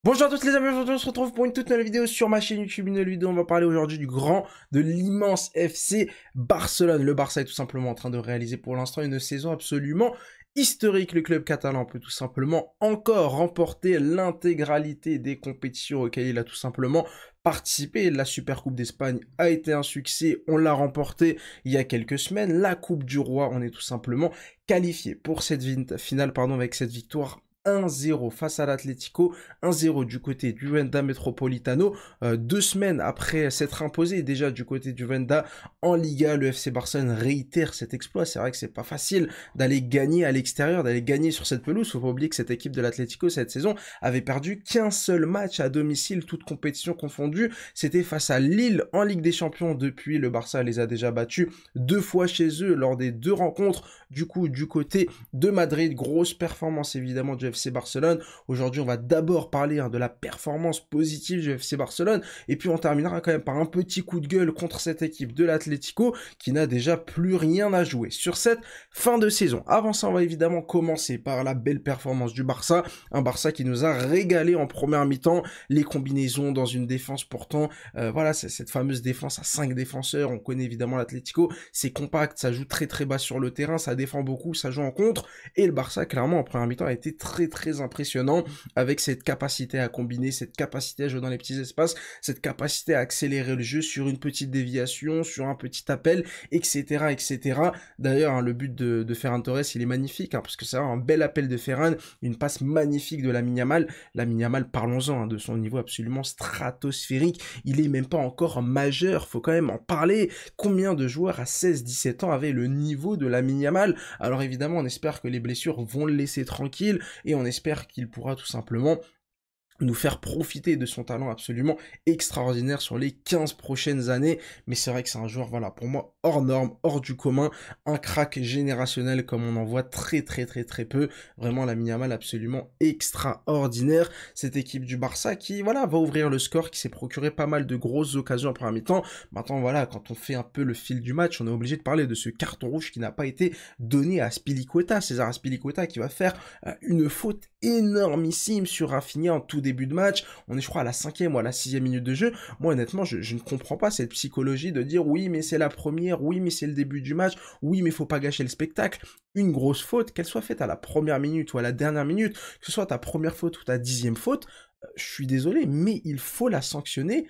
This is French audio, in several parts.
Bonjour à tous les amis, aujourd'hui on se retrouve pour une toute nouvelle vidéo sur ma chaîne YouTube, une nouvelle vidéo. On va parler aujourd'hui du grand, de l'immense FC Barcelone. Le Barça est tout simplement en train de réaliser pour l'instant une saison absolument historique. Le club catalan peut tout simplement encore remporter l'intégralité des compétitions auxquelles il a tout simplement participé. La Super Coupe d'Espagne a été un succès, on l'a remporté il y a quelques semaines. La Coupe du Roi, on est tout simplement qualifié pour cette finale avec cette victoire 1-0 face à l'Atlético, 1-0 du côté du Wanda Metropolitano, 2 semaines après s'être imposé déjà du côté du Wanda en Liga. Le FC Barcelone réitère cet exploit. C'est vrai que c'est pas facile d'aller gagner à l'extérieur, d'aller gagner sur cette pelouse. Faut pas oublier que cette équipe de l'Atlético cette saison avait perdu qu'un seul match à domicile, toute compétition confondue. C'était face à Lille en Ligue des Champions. Depuis, le Barça les a déjà battus 2 fois chez eux lors des 2 rencontres. Du coup, du côté de Madrid, grosse performance évidemment du FC Barcelone. Aujourd'hui, on va d'abord parler de la performance positive du FC Barcelone, et puis on terminera quand même par un petit coup de gueule contre cette équipe de l'Atlético qui n'a déjà plus rien à jouer sur cette fin de saison. Avant ça, on va évidemment commencer par la belle performance du Barça, un Barça qui nous a régalé en première mi-temps, les combinaisons dans une défense pourtant, voilà, c'est cette fameuse défense à 5 défenseurs. On connaît évidemment l'Atlético, c'est compact, ça joue très très bas sur le terrain, ça défend beaucoup, ça joue en contre, et le Barça clairement en première mi-temps a été très impressionnant avec cette capacité à combiner, cette capacité à jouer dans les petits espaces, cette capacité à accélérer le jeu sur une petite déviation, sur un petit appel, etc. D'ailleurs, le but de Ferran Torres, il est magnifique, parce que c'est un bel appel de Ferran, une passe magnifique de Lamine Yamal. Lamine Yamal, parlons-en de son niveau absolument stratosphérique, il est même pas encore majeur, faut quand même en parler. Combien de joueurs à 16-17 ans avaient le niveau de Lamine Yamal? Alors évidemment, on espère que les blessures vont le laisser tranquille, et on espère qu'il pourra tout simplement nous faire profiter de son talent absolument extraordinaire sur les 15 prochaines années. Mais c'est vrai que c'est un joueur, voilà, pour moi, hors norme, hors du commun, un crack générationnel comme on en voit très peu. Vraiment, Lamine Yamal absolument extraordinaire. Cette équipe du Barça qui, voilà, va ouvrir le score, qui s'est procuré pas mal de grosses occasions en première mi-temps. Maintenant, voilà, quand on fait un peu le fil du match, on est obligé de parler de ce carton rouge qui n'a pas été donné à Azpilicueta, César Azpilicueta, qui va faire une faute énormissime sur Rafinha en tout début de match. On est, je crois, à la 5e ou à la 6e minute de jeu. Moi, honnêtement, je ne comprends pas cette psychologie de dire oui, mais c'est la première, oui, mais c'est le début du match, oui, mais faut pas gâcher le spectacle. Une grosse faute, qu'elle soit faite à la première minute ou à la dernière minute, que ce soit ta première faute ou ta 10e faute, je suis désolé, mais il faut la sanctionner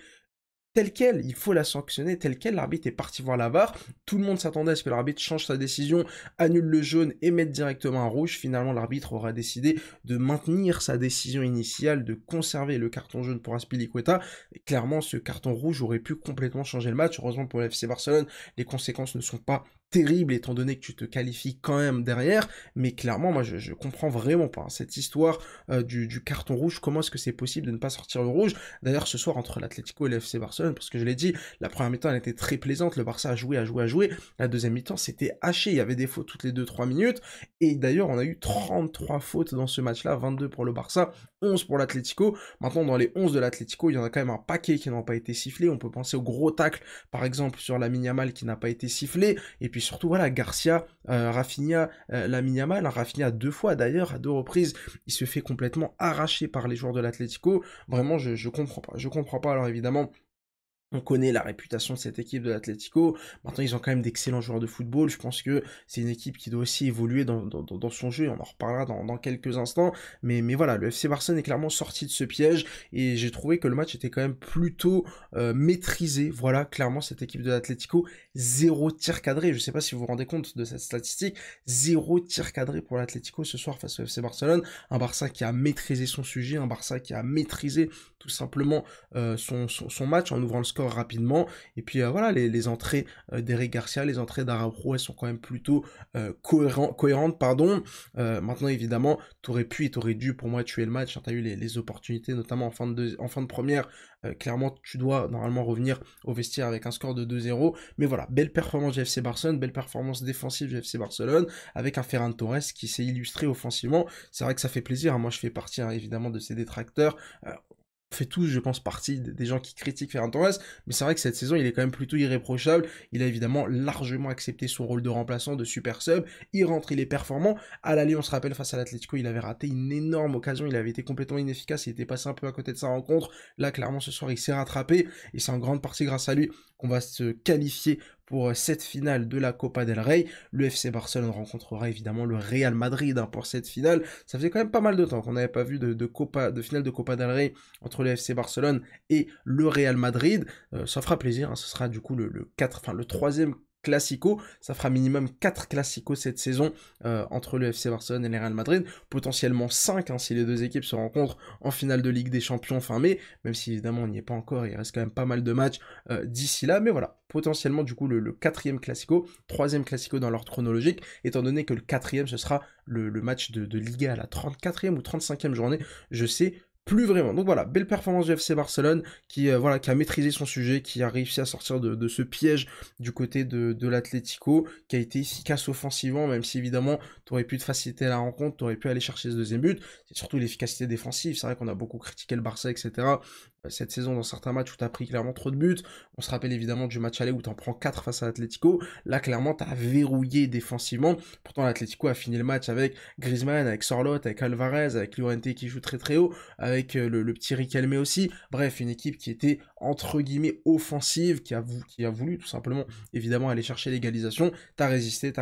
telle quelle, il faut la sanctionner telle quelle. L'arbitre est parti voir la VAR, tout le monde s'attendait à ce que l'arbitre change sa décision, annule le jaune et mette directement un rouge. Finalement, l'arbitre aura décidé de maintenir sa décision initiale, de conserver le carton jaune pour Azpilicueta. Et clairement, ce carton rouge aurait pu complètement changer le match. Heureusement pour le FC Barcelone, les conséquences ne sont pas terribles étant donné que tu te qualifies quand même derrière, mais clairement, moi, je comprends vraiment pas cette histoire du carton rouge. Comment est-ce que c'est possible de ne pas sortir le rouge? D'ailleurs, ce soir, entre l'Atlético et le FC Barcelone, parce que je l'ai dit, la première mi-temps, elle était très plaisante, le Barça a joué. La deuxième mi-temps, c'était haché, il y avait des fautes toutes les 2-3 minutes, et d'ailleurs, on a eu 33 fautes dans ce match-là, 22 pour le Barça, 11 pour l'Atlético. Maintenant, dans les 11 de l'Atlético, il y en a quand même un paquet qui n'ont pas été sifflés. On peut penser au gros tacle, par exemple, sur Lamine Yamal qui n'a pas été sifflé, et puis surtout, voilà, Garcia, Rafinha, Lamine Yamal, Rafinha 2 fois d'ailleurs, à 2 reprises, il se fait complètement arracher par les joueurs de l'Atlético. Vraiment, je comprends pas, alors évidemment, on connaît la réputation de cette équipe de l'Atlético. Maintenant, ils ont quand même d'excellents joueurs de football. Je pense que c'est une équipe qui doit aussi évoluer dans son jeu. On en reparlera dans quelques instants. Mais voilà, le FC Barcelone est clairement sorti de ce piège. Et j'ai trouvé que le match était quand même plutôt maîtrisé. Voilà, clairement, cette équipe de l'Atlético, 0 tir cadré. Je ne sais pas si vous vous rendez compte de cette statistique. 0 tir cadré pour l'Atlético ce soir face au FC Barcelone. Un Barça qui a maîtrisé son sujet. Un Barça qui a maîtrisé tout simplement son match en ouvrant le score rapidement. Et puis voilà, les entrées d'Eric Garcia, les entrées d'Araujo, elles sont quand même plutôt cohérentes. Maintenant, évidemment, t'aurais pu et t'aurais dû, pour moi, tuer le match. T'as eu les opportunités, notamment en fin de première. Clairement, tu dois normalement revenir au vestiaire avec un score de 2-0. Mais voilà, belle performance du FC Barcelone, belle performance défensive du FC Barcelone, avec un Ferran Torres qui s'est illustré offensivement. C'est vrai que ça fait plaisir. Moi, je fais partie, évidemment, de ces détracteurs. fait tous, je pense, partie des gens qui critiquent Ferran Torres, mais c'est vrai que cette saison, il est quand même plutôt irréprochable. Il a évidemment largement accepté son rôle de remplaçant, de super sub. Il rentre, il est performant. À l'aller, on se rappelle, face à l'Atlético, il avait raté une énorme occasion. Il avait été complètement inefficace. Il était passé un peu à côté de sa rencontre. Là, clairement, ce soir, il s'est rattrapé. Et c'est en grande partie grâce à lui qu'on va se qualifier pour cette finale de la Copa del Rey. Le FC Barcelone rencontrera évidemment le Real Madrid pour cette finale. Ça faisait quand même pas mal de temps qu'on n'avait pas vu de finale de Copa del Rey entre le FC Barcelone et le Real Madrid. Ça fera plaisir, hein, ce sera du coup le troisième Classico, ça fera minimum 4 Classicos cette saison entre le FC Barcelone et le Real Madrid, potentiellement 5 hein, si les deux équipes se rencontrent en finale de Ligue des Champions fin mai, même si évidemment on n'y est pas encore, il reste quand même pas mal de matchs d'ici là, mais voilà, potentiellement du coup le quatrième Classico, troisième Classico dans l'ordre chronologique, étant donné que le quatrième ce sera le match de Liga à la 34e ou 35e journée, je sais plus vraiment. Donc voilà, belle performance du FC Barcelone qui a maîtrisé son sujet, qui a réussi à sortir de ce piège du côté de l'Atlético, qui a été efficace offensivement, même si évidemment tu aurais pu te faciliter la rencontre, tu aurais pu aller chercher ce deuxième but. C'est surtout l'efficacité défensive. C'est vrai qu'on a beaucoup critiqué le Barça, etc. Cette saison dans certains matchs où tu as pris clairement trop de buts. On se rappelle évidemment du match aller où tu en prends 4 face à l'Atlético. Là, clairement, tu as verrouillé défensivement. Pourtant, l'Atlético a fini le match avec Griezmann, avec Sorloth, avec Alvarez, avec Llorente qui joue très très haut, avec le petit Riquelme aussi. Bref, une équipe qui était entre guillemets offensive, qui a voulu tout simplement évidemment aller chercher l'égalisation. T'as résisté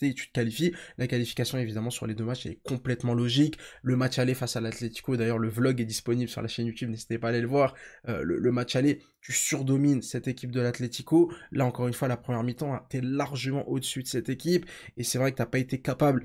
et tu te qualifies. La qualification évidemment sur les deux matchs elle est complètement logique. Le match aller face à l'Atlético, d'ailleurs le vlog est disponible sur la chaîne YouTube, n'hésitez pas à aller le voir. Le match aller, tu surdomines cette équipe de l'Atlético. Là encore une fois, la première mi-temps, t'es largement au-dessus de cette équipe et c'est vrai que t'as pas été capable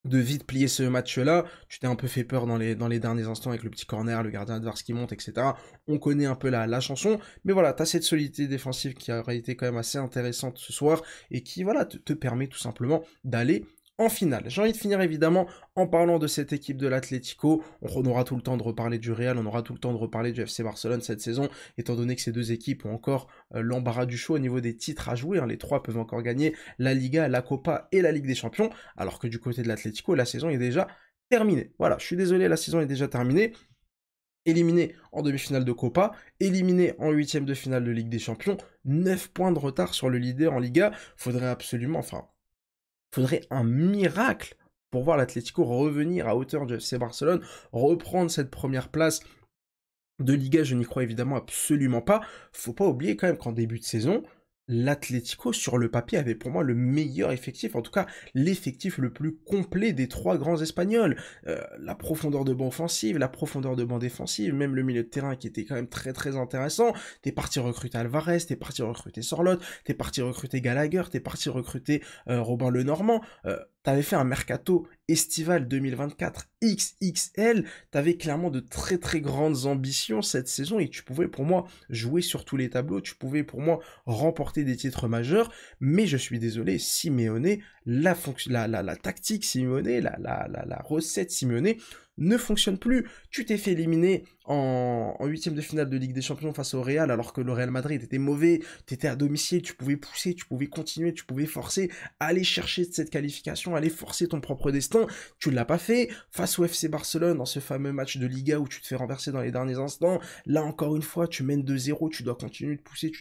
de vite plier ce match-là. Tu t'es un peu fait peur dans les derniers instants avec le petit corner, le gardien adverse qui monte, etc. On connaît un peu la chanson, mais voilà, t'as cette solidité défensive qui aurait été quand même assez intéressante ce soir et qui, voilà, te permet tout simplement d'aller en finale. J'ai envie de finir évidemment en parlant de cette équipe de l'Atlético. On aura tout le temps de reparler du Real, on aura tout le temps de reparler du FC Barcelone cette saison, étant donné que ces deux équipes ont encore l'embarras du choix au niveau des titres à jouer. Hein. Les trois peuvent encore gagner la Liga, la Copa et la Ligue des Champions, alors que du côté de l'Atlético, la saison est déjà terminée. Voilà, je suis désolé, la saison est déjà terminée. Éliminé en demi-finale de Copa, éliminé en huitième de finale de Ligue des Champions, 9 points de retard sur le leader en Liga. Faudrait un miracle pour voir l'Atlético revenir à hauteur du FC Barcelone, reprendre cette première place de Liga, je n'y crois évidemment absolument pas. Faut pas oublier quand même qu'en début de saison, l'Atlético, sur le papier, avait pour moi le meilleur effectif, en tout cas l'effectif le plus complet des trois grands Espagnols. La profondeur de banc offensive, la profondeur de banc défensive, même le milieu de terrain qui était quand même très très intéressant. T'es parti recruter Alvarez, t'es parti recruter Sorloth, t'es parti recruter Gallagher, t'es parti recruter Robin Lenormand. T'avais fait un mercato estival 2024 XXL, t'avais clairement de très très grandes ambitions cette saison et tu pouvais pour moi jouer sur tous les tableaux, tu pouvais pour moi remporter des titres majeurs, mais je suis désolé, Simeone, la tactique Simeone, la recette Simeone ne fonctionne plus. Tu t'es fait éliminer en huitième de finale de Ligue des Champions face au Real, alors que le Real Madrid était mauvais, t'étais à domicile, tu pouvais pousser, tu pouvais continuer, tu pouvais forcer, aller chercher cette qualification, aller forcer ton propre destin. Tu l'as pas fait. Face au FC Barcelone, dans ce fameux match de Liga où tu te fais renverser dans les derniers instants, là encore une fois, tu mènes 2-0, tu dois continuer de pousser,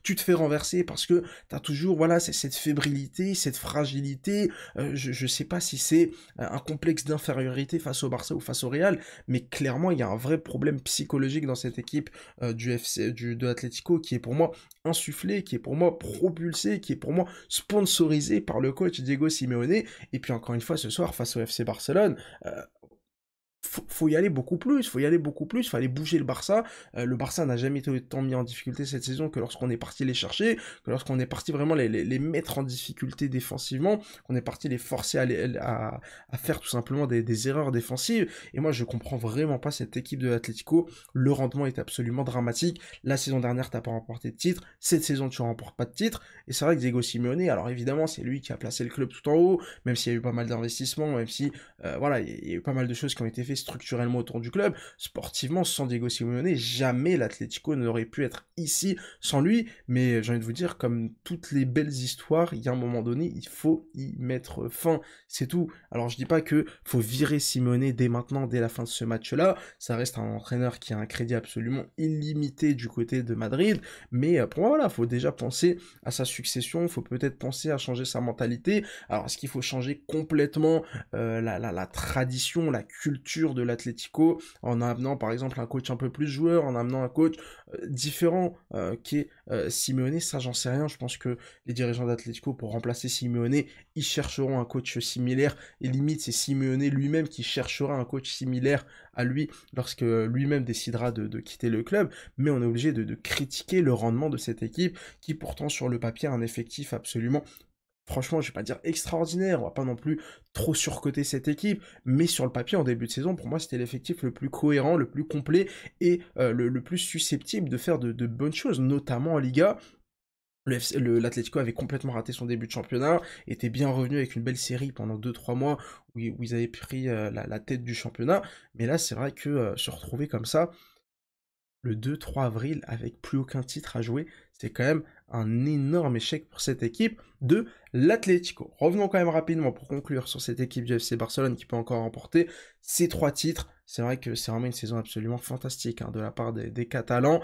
tu te fais renverser parce que t'as toujours, voilà, c'est cette fébrilité, cette fragilité, je sais pas si c'est un complexe d'infériorité face au Barça ou face au Real, mais clairement, il y a un vrai problème psychologique dans cette équipe de l'Atlético qui est pour moi insufflé, qui est pour moi propulsé, qui est pour moi sponsorisé par le coach Diego Simeone. Et puis encore une fois, ce soir, face au FC Barcelone, faut y aller beaucoup plus, fallait bouger le Barça. Le Barça n'a jamais été autant mis en difficulté cette saison que lorsqu'on est parti les chercher, que lorsqu'on est parti vraiment les mettre en difficulté défensivement, qu'on est parti les forcer à faire tout simplement des erreurs défensives. Et moi, je comprends vraiment pas cette équipe de l'Atlético. Le rendement est absolument dramatique. La saison dernière, t'as pas remporté de titre. Cette saison, tu remportes pas de titre. Et c'est vrai que Diego Simeone, alors évidemment, c'est lui qui a placé le club tout en haut, même s'il y a eu pas mal d'investissements, même si, voilà, il y a eu pas mal de choses qui ont été faites construit structurellement autour du club. Sportivement, sans Diego Simeone, jamais l'Atlético n'aurait pu être ici sans lui. Mais j'ai envie de vous dire, comme toutes les belles histoires, il y a un moment donné, il faut y mettre fin. C'est tout. Alors je dis pas que faut virer Simeone dès maintenant, dès la fin de ce match-là. Ça reste un entraîneur qui a un crédit absolument illimité du côté de Madrid. Mais pour moi, voilà, faut déjà penser à sa succession. Il faut peut-être penser à changer sa mentalité. Alors est-ce qu'il faut changer complètement la tradition, la culture de l'Atlético en amenant par exemple un coach un peu plus joueur, en amenant un coach différent qui est Simeone? Ça j'en sais rien. Je pense que les dirigeants d'Atlético, pour remplacer Simeone, ils chercheront un coach similaire, et limite c'est Simeone lui-même qui cherchera un coach similaire à lui lorsque lui-même décidera de quitter le club. Mais on est obligé de critiquer le rendement de cette équipe qui pourtant sur le papier a un effectif absolument, franchement, je vais pas dire extraordinaire, on va pas non plus trop surcoter cette équipe, mais sur le papier, en début de saison, pour moi, c'était l'effectif le plus cohérent, le plus complet et le plus susceptible de faire de bonnes choses, notamment en Liga. L'Atlético avait complètement raté son début de championnat, était bien revenu avec une belle série pendant 2-3 mois où ils avaient pris la tête du championnat, mais là, c'est vrai que se retrouver comme ça, le 2-3 avril avec plus aucun titre à jouer, c'est quand même un énorme échec pour cette équipe de l'Atlético. Revenons quand même rapidement pour conclure sur cette équipe du FC Barcelone qui peut encore remporter ces 3 titres. C'est vrai que c'est vraiment une saison absolument fantastique de la part des Catalans.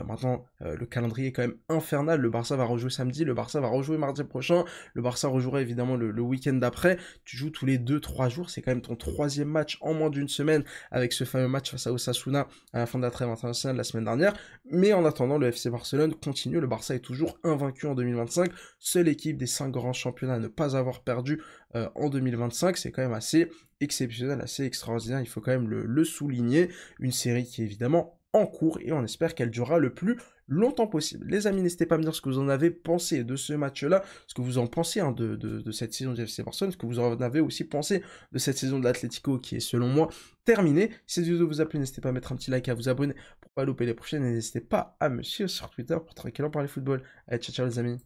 Maintenant, le calendrier est quand même infernal. Le Barça va rejouer samedi, le Barça va rejouer mardi prochain, le Barça rejouera évidemment le week-end d'après. Tu joues tous les 2-3 jours, c'est quand même ton 3e match en moins d'une semaine avec ce fameux match face à Osasuna à la fin de la trêve internationale la semaine dernière. Mais en attendant, le FC Barcelone continue. Le Barça est toujours invaincu en 2025. Seule équipe des 5 grands championnats à ne pas avoir perdu en 2025. C'est quand même assez exceptionnel, assez extraordinaire. Il faut quand même le souligner. Une série qui est évidemment en cours et on espère qu'elle durera le plus longtemps possible. Les amis, n'hésitez pas à me dire ce que vous en avez pensé de ce match-là, ce que vous en pensez de cette saison du FC Barcelone, ce que vous en avez aussi pensé de cette saison de l'Atlético qui est selon moi terminée. Si cette vidéo vous a plu, n'hésitez pas à mettre un petit like, à vous abonner pour pas louper les prochaines et n'hésitez pas à me suivre sur Twitter pour tranquillement parler football. Allez, ciao ciao les amis.